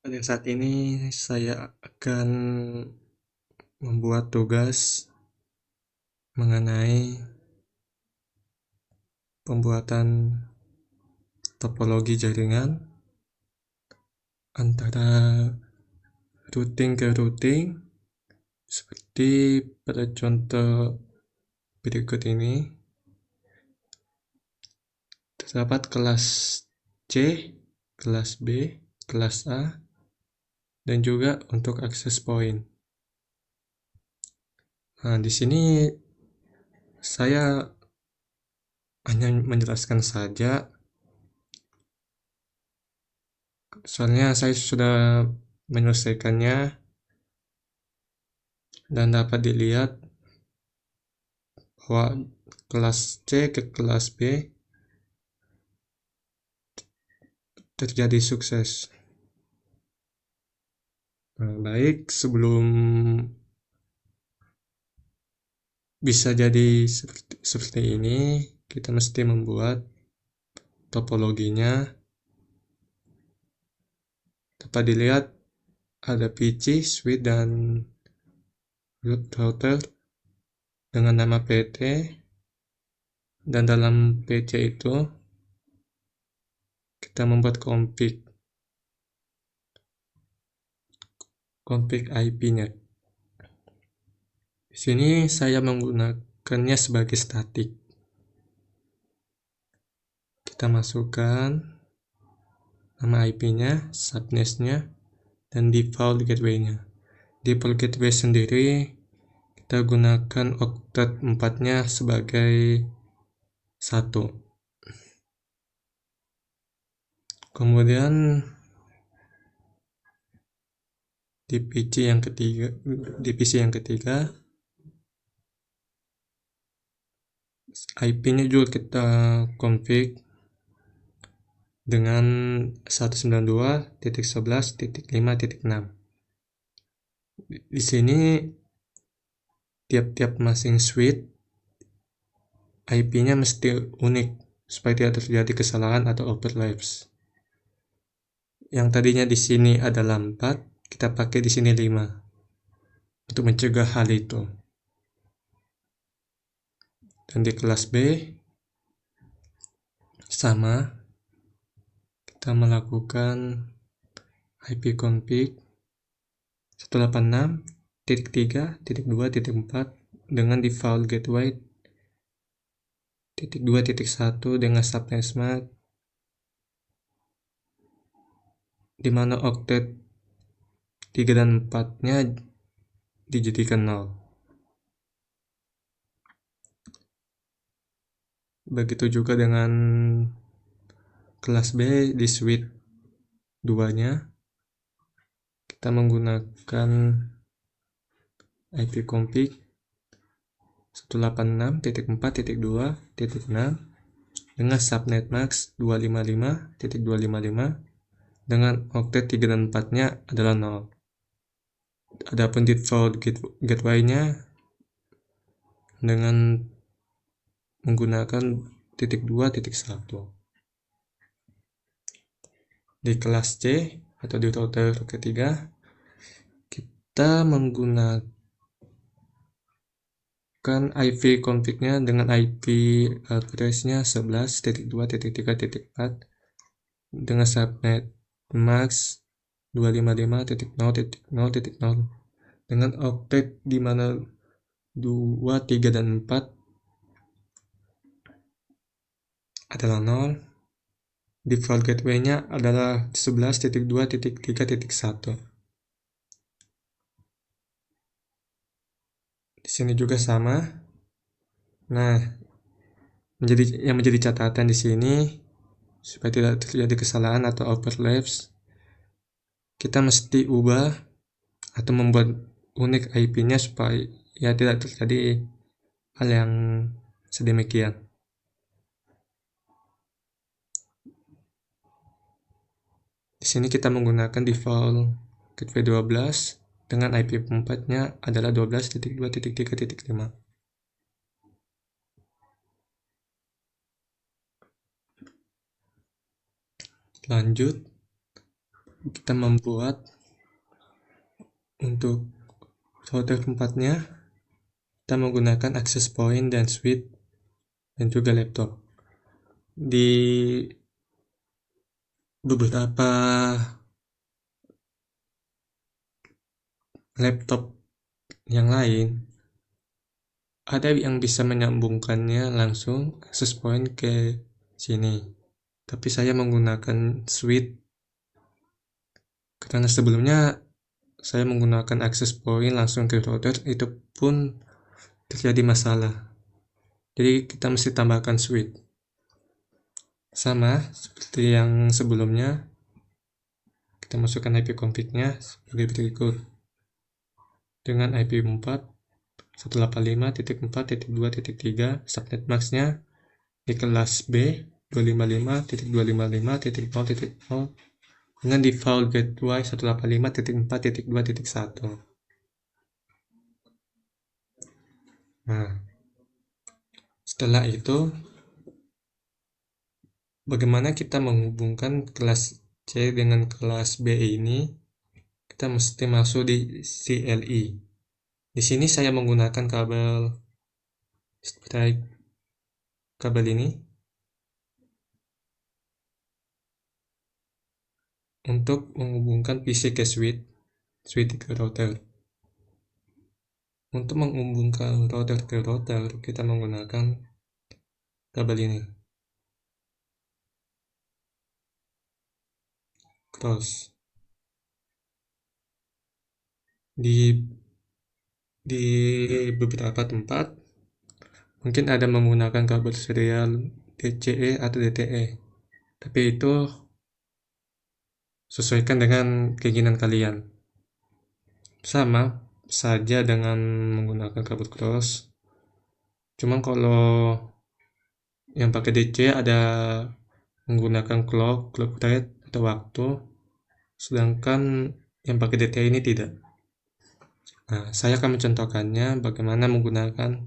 Pada saat ini saya akan membuat tugas mengenai pembuatan topologi jaringan antara routing ke routing seperti pada contoh berikut ini. Terdapat kelas C, kelas B, kelas A, dan juga untuk access point. Nah, di sini saya hanya menjelaskan saja, soalnya saya sudah menyelesaikannya dan dapat dilihat bahwa kelas C ke kelas B terjadi sukses. Baik, sebelum bisa jadi seperti ini, kita mesti membuat topologinya. Dapat dilihat ada PC, switch, dan root router dengan nama PT, dan dalam PC itu kita membuat config IP-nya. Di sini saya menggunakannya sebagai static. Kita masukkan nama IP-nya, subnet-nya, dan default gateway-nya. Default gateway sendiri kita gunakan oktet 4-nya sebagai 1. Kemudian di PC yang ketiga IP-nya juga kita config dengan 192.11.5.6. Di sini tiap-tiap masing switch IP-nya mesti unik supaya tidak terjadi kesalahan atau overlaps. Yang tadinya di sini adalah 4, kita pakai di sini 5 untuk mencegah hal itu. Dan di kelas B sama, kita melakukan IP config 186.3.2.4 dengan default gateway 2.1 dengan subnet MAC, di mana oktet 3 dan 4-nya dijadikan 0. Begitu juga dengan kelas B di switch 2-nya. Kita menggunakan IP config 186.4.2.6 dengan subnet max 255.255 dengan oktet 3 dan 4-nya adalah 0. Adapun default gateway-nya dengan menggunakan titik 2.1. Di kelas C atau di router ketiga, kita menggunakan IP config-nya dengan IP address-nya 11.2.3.4 dengan subnet max 255.0.0.0 dengan oktet di mana 2, 3, dan 4 adalah 0. Default gateway-nya adalah 11.2.3.1. Di sini juga sama. Nah, yang menjadi catatan di sini supaya tidak terjadi kesalahan atau overlaps, kita mesti ubah atau membuat unik IP-nya supaya tidak terjadi hal yang sedemikian. Di sini kita menggunakan default gateway 12 dengan IP 4-nya adalah 12.2.3.5. Lanjut, kita membuat untuk router tempatnya, kita menggunakan access point dan switch dan juga laptop. Di beberapa laptop yang lain, ada yang bisa menyambungkannya langsung access point ke sini. Tapi saya menggunakan switch karena sebelumnya saya menggunakan access point langsung ke router, itu pun terjadi masalah. Jadi kita mesti tambahkan switch. Sama seperti yang sebelumnya, kita masukkan IP config-nya sebagai berikut. Dengan IP 4 185.4.2.3, subnet max-nya di kelas B 255.255.0.0 dengan default gateway 185.4.2.1. Nah, setelah itu bagaimana kita menghubungkan kelas C dengan kelas B ini? Kita mesti masuk di CLI. Di sini saya menggunakan kabel ini untuk menghubungkan PC ke switch ke router. Untuk menghubungkan router ke router, kita menggunakan kabel ini. Cross. Di beberapa tempat mungkin ada menggunakan kabel serial DCE atau DTE. Tapi itu sesuaikan dengan keinginan kalian. Sama saja dengan menggunakan kabel cross. Cuma kalau yang pakai DC ada menggunakan clock rate atau waktu, sedangkan yang pakai DTE ini tidak. Nah, saya akan mencontohkannya bagaimana menggunakan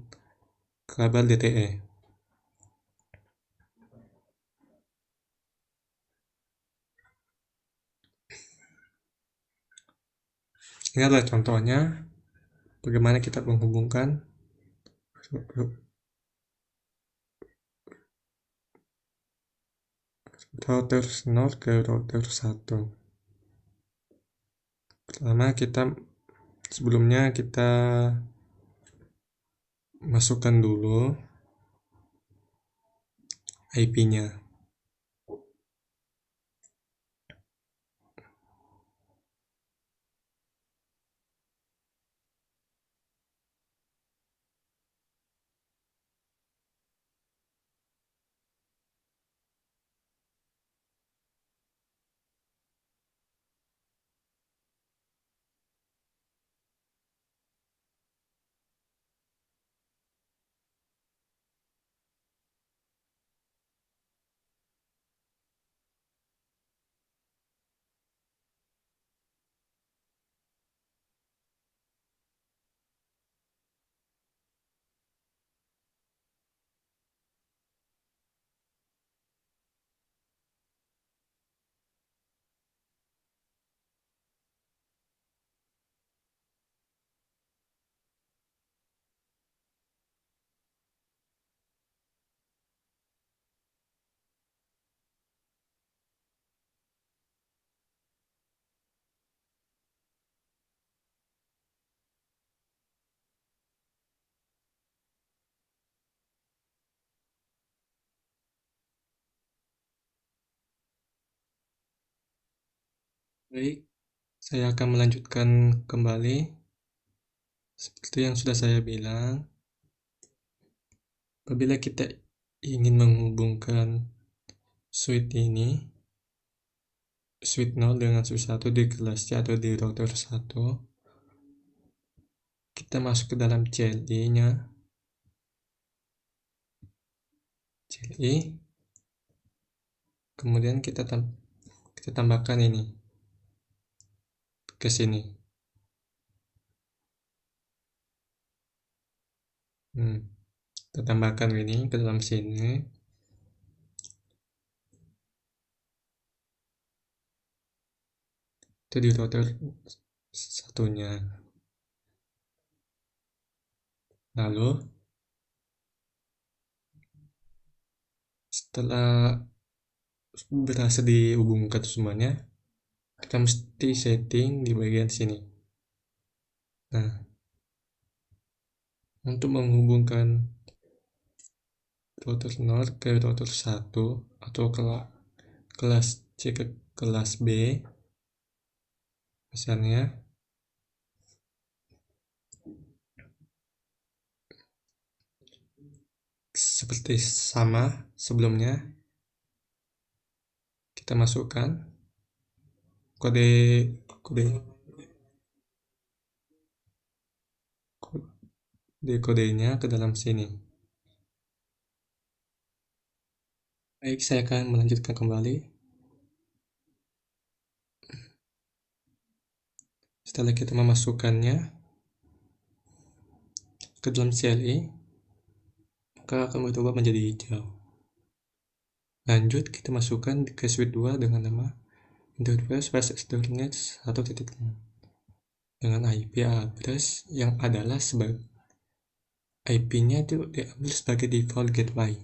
kabel DTE. Ini adalah contohnya bagaimana kita menghubungkan router 0 ke router 1. Pertama sebelumnya kita masukkan dulu IP-nya. Baik, saya akan melanjutkan kembali seperti yang sudah saya bilang. Apabila kita ingin menghubungkan switch 0 dengan switch 1 di kelas C atau di router 1, kita masuk ke dalam CLI-nya. CLI, kemudian kita tambahkan ini ke sini. Kita tambahkan ini ke dalam sini. itu di router satunya. Lalu setelah berhasil dihubungkan semuanya, kita mesti setting di bagian sini. Nah, untuk menghubungkan router 0 ke router 1 atau kelas C ke kelas B, misalnya seperti sama sebelumnya, kita masukkan kode kode kodenya ke dalam sini. Baik, saya akan melanjutkan kembali. Setelah kita memasukkannya ke dalam CLI, maka akan berubah menjadi hijau. Lanjut, kita masukkan ke switch 2 dengan nama interface fast Ethernet 1.0 dengan IP address yang adalah sebagai IP-nya itu diambil sebagai default gateway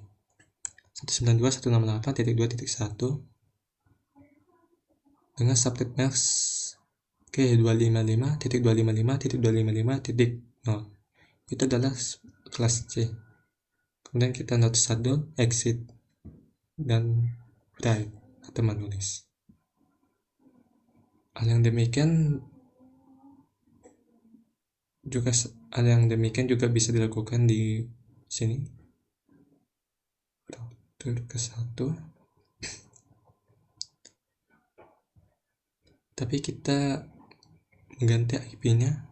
192.168.2.1 dengan subnet mask ke 255.255.255.0. Itu adalah kelas C. Kemudian kita not shutdown, exit, dan write atau menulis. Hal yang demikian juga bisa dilakukan di sini. Router ke 1. Tapi kita mengganti IP-nya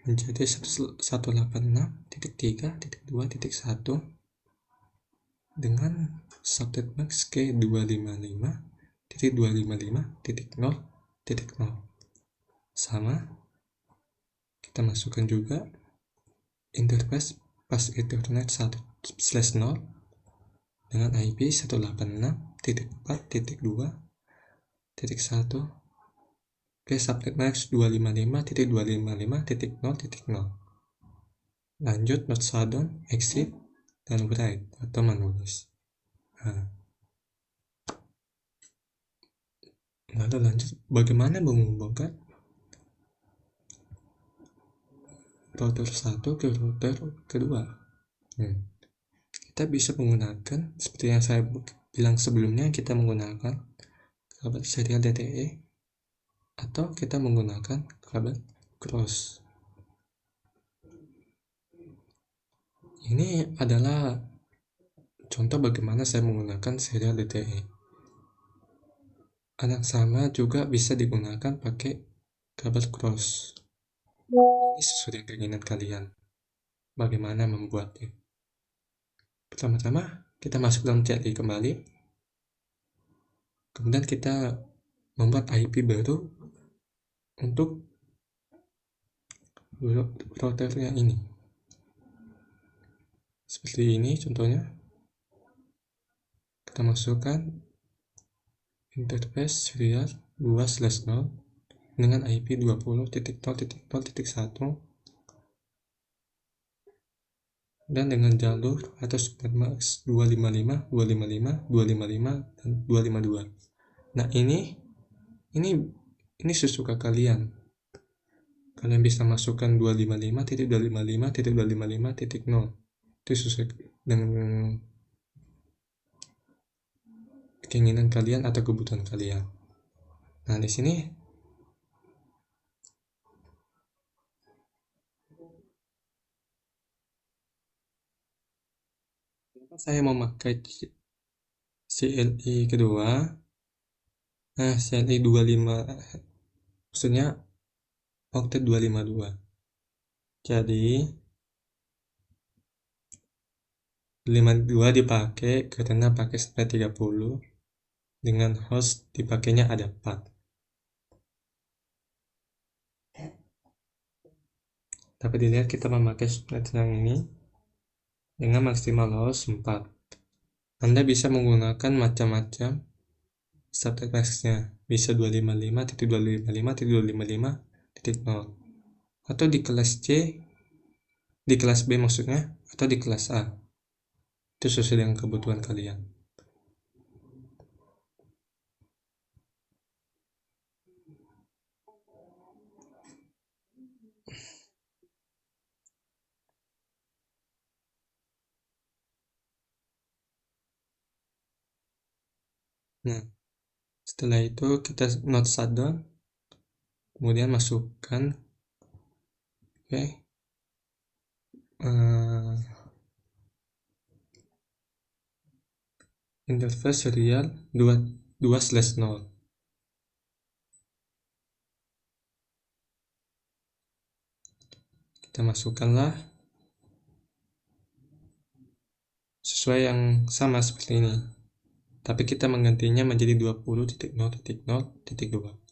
menjadi 186.3.2.1 dengan subnet mask ke 255.255.0.0. Sama, kita masukkan juga interface fast Ethernet 1/0 dengan IP 186.4.2.1 ke subnet mask 255.255.0.0. Lanjut, not shutdown, exit, dan write atau menulis. Lalu lanjut, bagaimana menghubungkan router 1 ke router kedua? Kita bisa menggunakan seperti yang saya bilang sebelumnya, kita menggunakan kabel serial DTE atau kita menggunakan kabel cross. Ini adalah contoh bagaimana saya menggunakan serial DTE. Anak sama juga bisa digunakan pakai kabel cross. Ini sesuai dengan keinginan kalian. Bagaimana membuatnya? Pertama-tama kita masuk dalam CLI kembali. Kemudian kita membuat IP baru untuk router yang ini. Seperti ini contohnya. Kita masukkan interface serial 2/0 dengan IP 20.0.0.1 dan dengan jalur atau subnet mask 255, 255, 255, dan 252. Nah, ini sesuka kalian. Kalian bisa masukkan 255.255.255.0. Itu sesuai dengan keinginan kalian atau kebutuhan kalian. Nah, di sini saya memakai CLI kedua. Nah, CLI 25 maksudnya octet 252. Jadi 52 dipakai karena pakai subnet 30 dengan host dipakainya ada 4. Dapat dilihat kita memakai subnet yang ini dengan maksimal host 4. Anda bisa menggunakan macam-macam subtype masknya bisa 255.255.255.0 atau di kelas C, di kelas B maksudnya, atau di kelas A. Itu sesuai dengan kebutuhan kalian. Nah, setelah itu kita note shutdown, kemudian masukkan interface serial 2/0. Kita masukkanlah sesuai yang sama seperti ini, tapi kita menggantinya menjadi 20.0.0.2.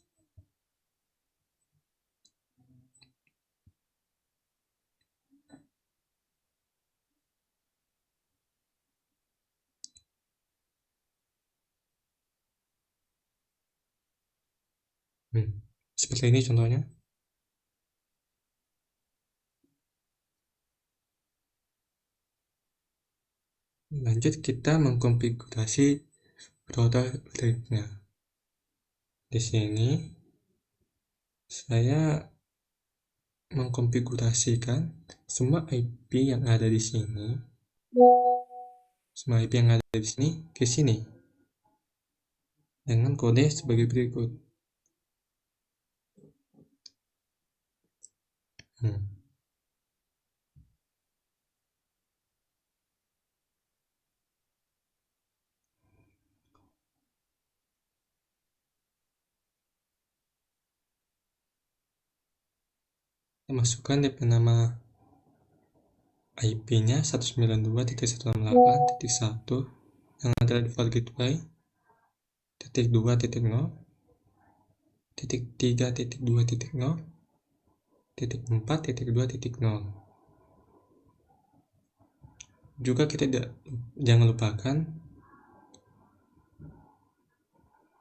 Seperti ini contohnya. Lanjut kita mengkonfigurasi router nya. Di sini saya mengkonfigurasikan semua IP yang ada di sini, ke sini dengan kode sebagai berikut. Kita masukkan DP nama IP-nya 192.168.1 yang adalah default gateway, titik 2.0, titik 3.2.0, titik 4.2.0. Juga kita jangan lupakan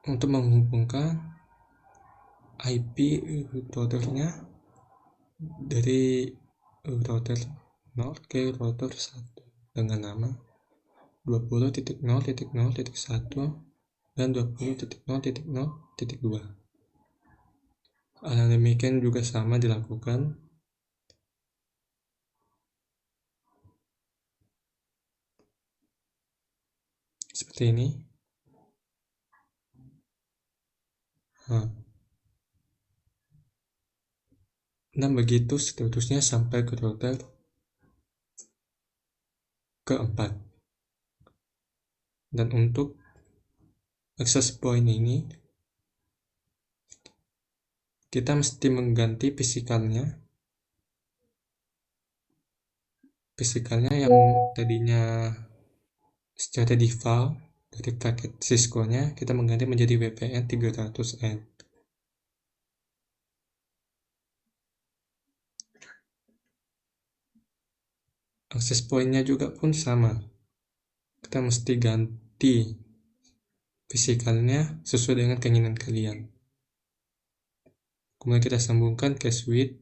untuk menghubungkan IP routernya dari router 0 ke router 1 dengan nama 20.0.0.1 dan 20.0.0.2. Hal yang demikian juga sama dilakukan seperti ini. Dan begitu seterusnya sampai ke router keempat. Dan untuk access point ini kita mesti mengganti fisikalnya yang tadinya secara default dari paket Cisco-nya kita mengganti menjadi VPN 300N. Access point-nya juga pun sama. Kita mesti ganti fisikalnya sesuai dengan keinginan kalian. Kemudian kita sambungkan ke switch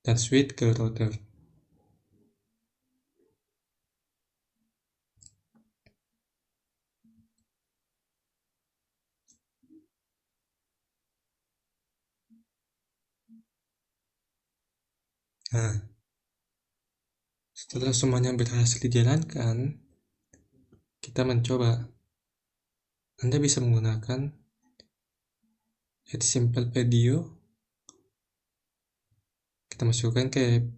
dan switch ke router. Nah, setelah semuanya berhasil dijalankan, kita mencoba. Anda bisa menggunakan Simple Video. Kita masukkan ke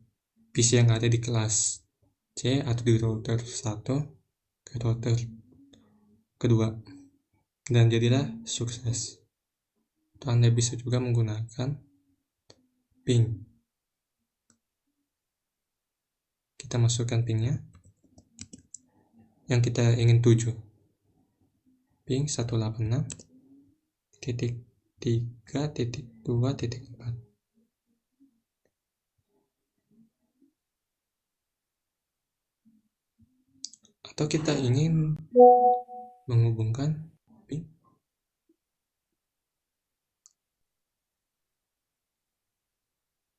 PC yang ada di kelas C atau di router 1 ke router kedua, dan jadilah sukses. Atau Anda bisa juga menggunakan ping. Kita masukkan pingnya yang kita ingin tuju, ping 186.3.2.4. Atau kita ingin menghubungkan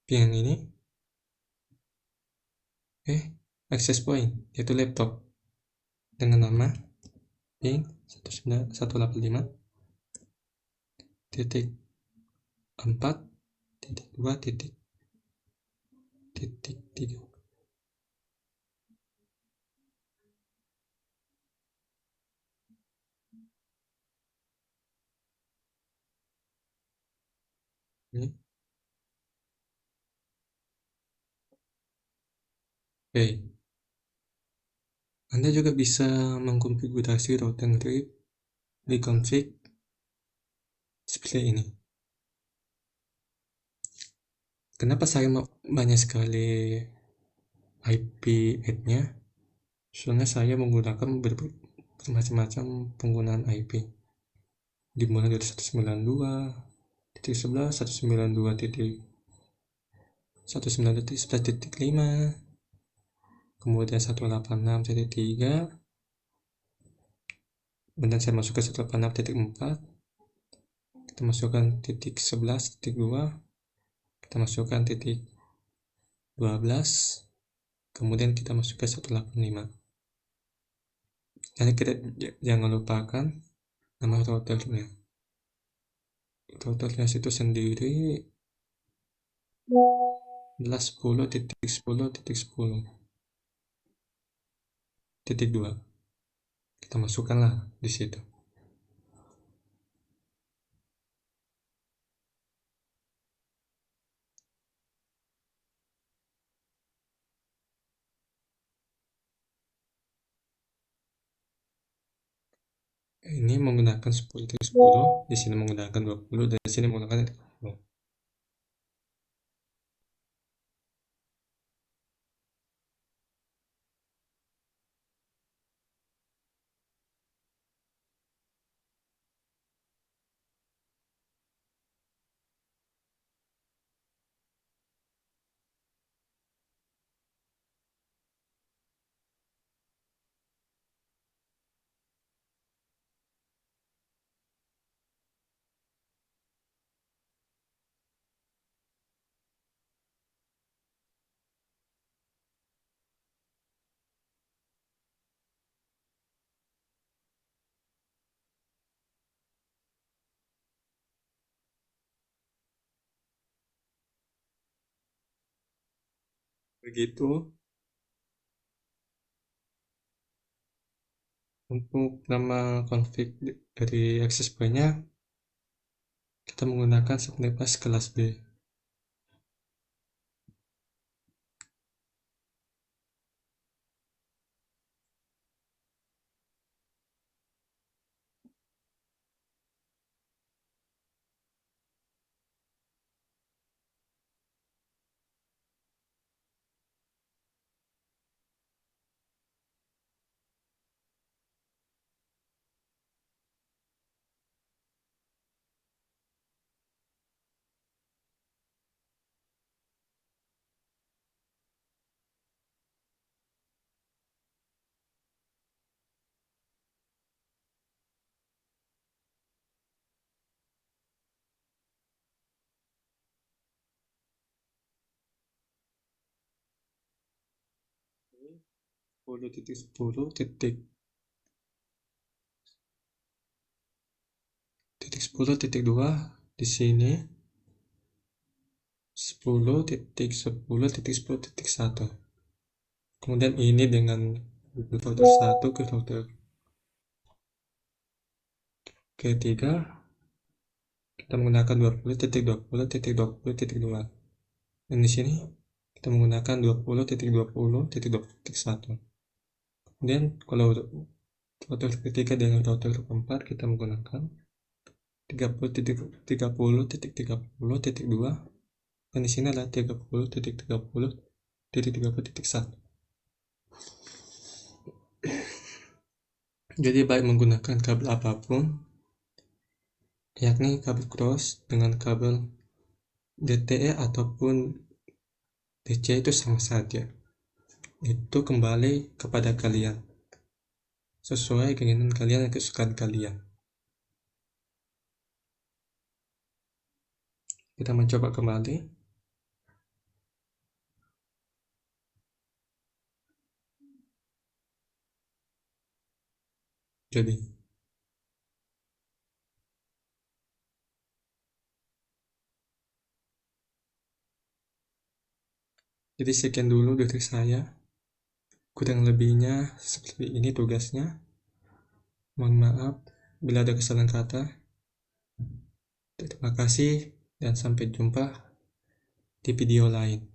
pin yang ini access point yaitu laptop dengan nama ping 192.168.4.2.3. Ini. Oke. Anda juga bisa mengkonfigurasi router RIP di config seperti ini. Kenapa saya banyak sekali IP add-nya? Soalnya saya menggunakan bermacam-macam penggunaan IP. Dimulai dari 192.11, 192.192.11.5, kemudian 186.3, kemudian saya masuk ke 186.4, kita masukkan titik 11.2, kita masukkan titik 12, kemudian kita masuk ke 185. Dan kita jangan lupakan nama routernya. Routernya itu sendiri adalah 10.10.10.2. Kita masukkanlah di situ. Ini menggunakan 10.10, di sini menggunakan 20, dan di sini menggunakan 30. Begitu. Untuk nama config dari access point-nya, kita menggunakan subnetmask kelas B. Ini 10.10.10.2 di sini 10.10.10.1. Kemudian ini dengan router 1 ke router ketiga, kita menggunakan 20.20.20.2. Dan di sini kita menggunakan 20.20.20.1. Kemudian kalau router ketiga dengan router keempat kita menggunakan 30.30.30.2, dan di sini adalah 30.30.30.1. Jadi baik menggunakan kabel apapun, yakni kabel cross dengan kabel DTE ataupun DC, itu sama saja. Itu kembali kepada kalian, sesuai keinginan kalian dan kesukaan kalian. Kita mencoba kembali. Jadi sekian dulu dari saya, kurang lebihnya seperti ini tugasnya. Mohon maaf bila ada kesalahan kata. Terima kasih dan sampai jumpa di video lain.